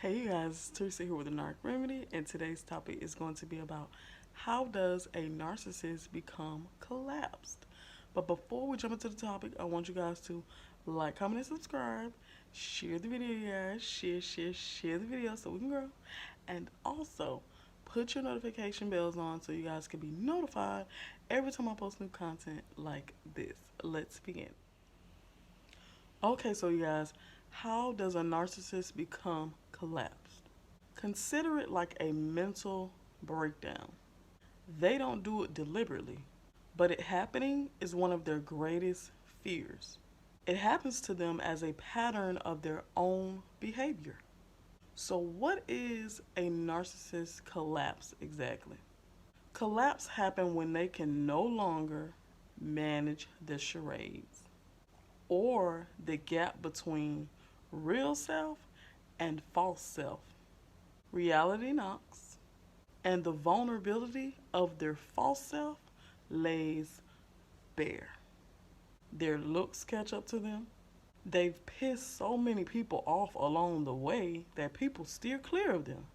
Hey you guys, it's Teresa here with the Narc Remedy, and today's topic is going to be about how does a narcissist become collapsed. But before we jump into the topic, I want you guys to like, comment, and subscribe. Share the video, guys. Share the video so we can grow. And also, put your notification bells on so you guys can be notified every time I post new content like this. Let's begin. Okay, so you guys, how does a narcissist become collapsed? Consider it like a mental breakdown. They don't do it deliberately, but it happening is one of their greatest fears. It happens to them as a pattern of their own behavior. So, what is a narcissist collapse exactly? Collapse happen when they can no longer manage the charades, or the gap between real self and false self. Reality knocks, and the vulnerability of their false self lays bare. Their looks catch up to them. They've pissed so many people off along the way that people steer clear of them.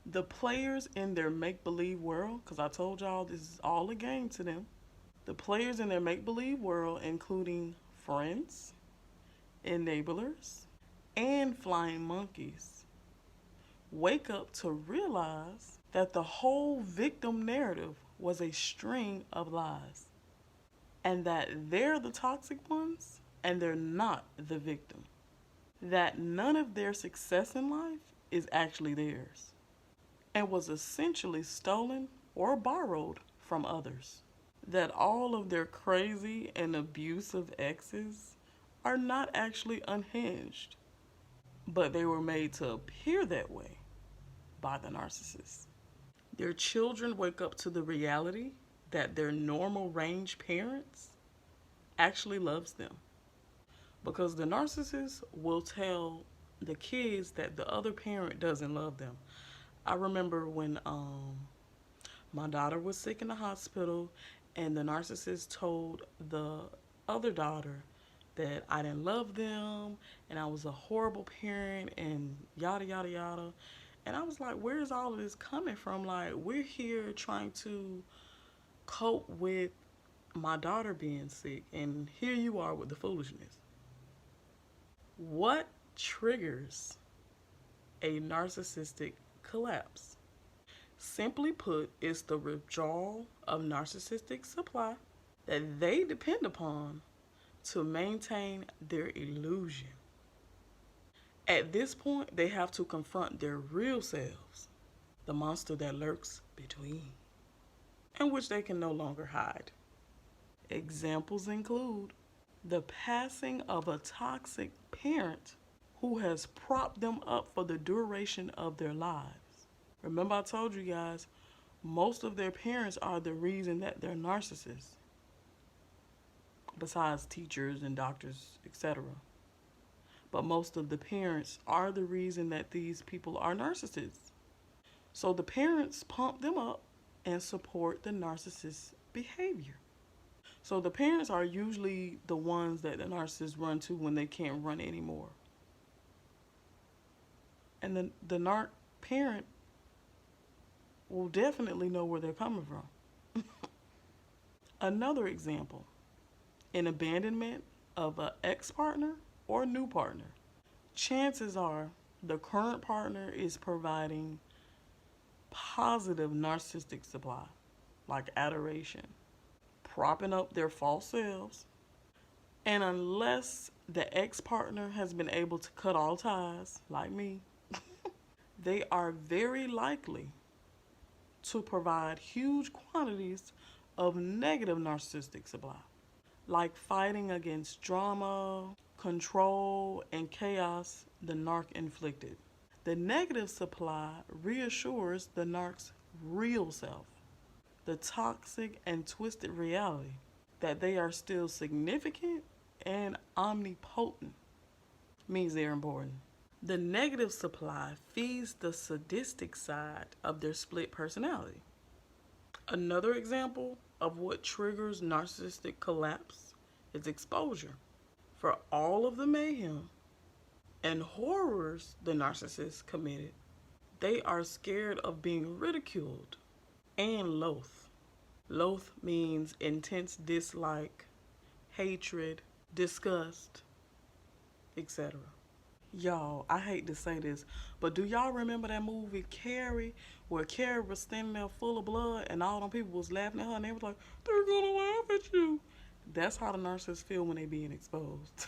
The players in their make believe world, because I told y'all this is all a game to them, the players in their make believe world, including friends, enablers, and flying monkeys, wake up to realize that the whole victim narrative was a string of lies, and that they're the toxic ones and they're not the victim. That none of their success in life is actually theirs and was essentially stolen or borrowed from others. That all of their crazy and abusive exes are not actually unhinged, but they were made to appear that way by the narcissist. Their children wake up to the reality that their normal range parents actually loves them, because the narcissist will tell the kids that the other parent doesn't love them. I remember when my daughter was sick in the hospital, and the narcissist told the other daughter that I didn't love them and I was a horrible parent and yada yada yada. And I was like, where is all of this coming from? Like, we're here trying to cope with my daughter being sick, and here you are with the foolishness. What triggers a narcissistic collapse? Simply put, it's the withdrawal of narcissistic supply that they depend upon to maintain their illusion. At this point, they have to confront their real selves, the monster that lurks between, and which they can no longer hide. Examples include the passing of a toxic parent who has propped them up for the duration of their lives. Remember, I told you guys, most of their parents are the reason that they're narcissists, besides teachers and doctors, etc. But most of the parents are the reason that these people are narcissists. So the parents pump them up and support the narcissist's behavior. So the parents are usually the ones that the narcissists run to when they can't run anymore. And the narc parent will definitely know where they're coming from. Another example, an abandonment of an ex-partner or new partner. Chances are the current partner is providing positive narcissistic supply, like adoration, propping up their false selves. And unless the ex-partner has been able to cut all ties, like me, they are very likely to provide huge quantities of negative narcissistic supply, like fighting against drama, control, and chaos the narc inflicted. The negative supply reassures the narc's real self, the toxic and twisted reality that they are still significant and omnipotent means they're important. The negative supply feeds the sadistic side of their split personality. Another example of what triggers narcissistic collapse is exposure. For all of the mayhem and horrors the narcissist committed, they are scared of being ridiculed and loath. Loath means intense dislike, hatred, disgust, etc. Y'all, I hate to say this, but do y'all remember that movie Carrie, where Carrie was standing there full of blood and all them people was laughing at her and they was like, they're gonna laugh at you. That's how the narcissists feel when they being exposed.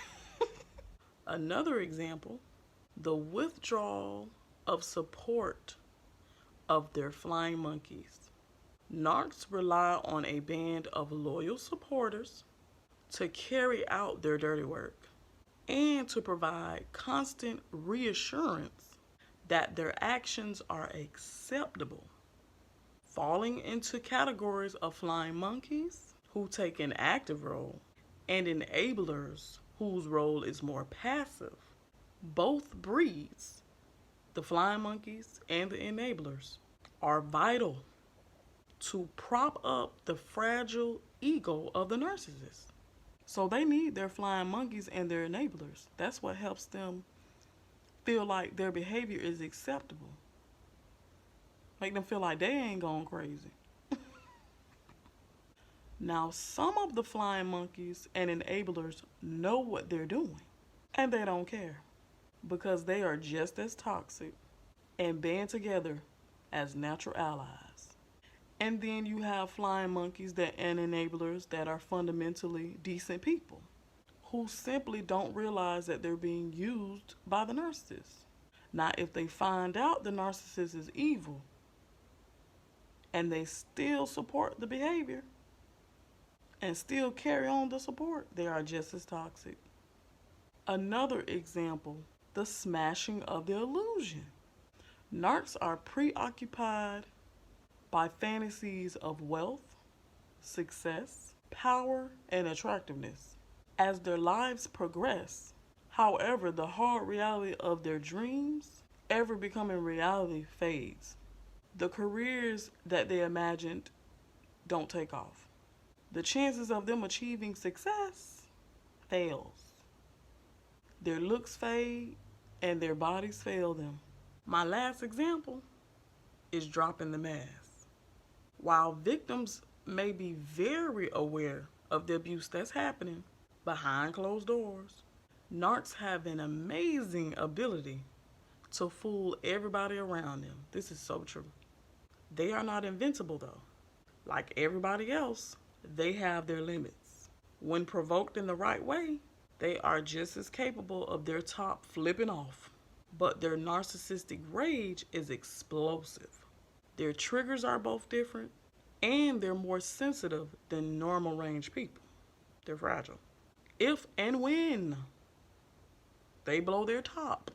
Another example, the withdrawal of support of their flying monkeys. Narcs rely on a band of loyal supporters to carry out their dirty work and to provide constant reassurance that their actions are acceptable, falling into categories of flying monkeys who take an active role and enablers whose role is more passive. Both breeds, the flying monkeys and the enablers, are vital to prop up the fragile ego of the narcissist. So they need their flying monkeys and their enablers. That's what helps them feel like their behavior is acceptable. Make them feel like they ain't going crazy. Now, some of the flying monkeys and enablers know what they're doing, and they don't care because they are just as toxic and band together as natural allies. And then you have flying monkeys and enablers that are fundamentally decent people who simply don't realize that they're being used by the narcissist. Now, if they find out the narcissist is evil and they still support the behavior and still carry on the support, they are just as toxic. Another example, the smashing of the illusion. Narcs are preoccupied by fantasies of wealth, success, power, and attractiveness. As their lives progress, however, the hard reality of their dreams ever becoming reality fades. The careers that they imagined don't take off. The chances of them achieving success fails. Their looks fade and their bodies fail them. My last example is dropping the mask. While victims may be very aware of the abuse that's happening behind closed doors, narcs have an amazing ability to fool everybody around them. This is so true. They are not invincible though. Like everybody else, they have their limits. When provoked in the right way, they are just as capable of their top flipping off. But their narcissistic rage is explosive. Their triggers are both different, and they're more sensitive than normal range people. They're fragile. If and when they blow their top,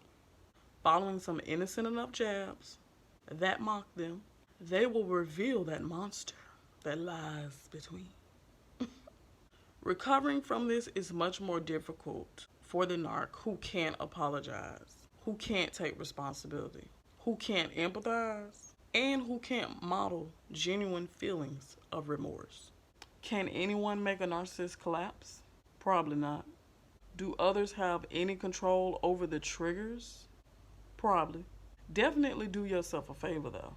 following some innocent enough jabs that mock them, they will reveal that monster that lies between. Recovering from this is much more difficult for the narc who can't apologize, who can't take responsibility, who can't empathize, and who can't model genuine feelings of remorse. Can anyone make a narcissist collapse? Probably not. Do others have any control over the triggers? Probably. Definitely do yourself a favor though,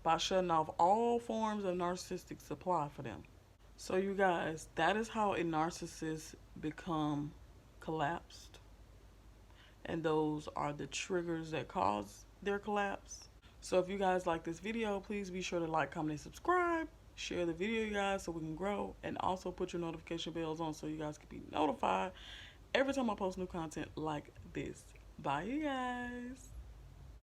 by shutting off all forms of narcissistic supply for them. So you guys, that is how a narcissist become collapsed. And those are the triggers that cause their collapse. So if you guys like this video, please be sure to like, comment, and subscribe. Share the video, you guys, so we can grow. And also put your notification bells on so you guys can be notified every time I post new content like this. Bye, you guys.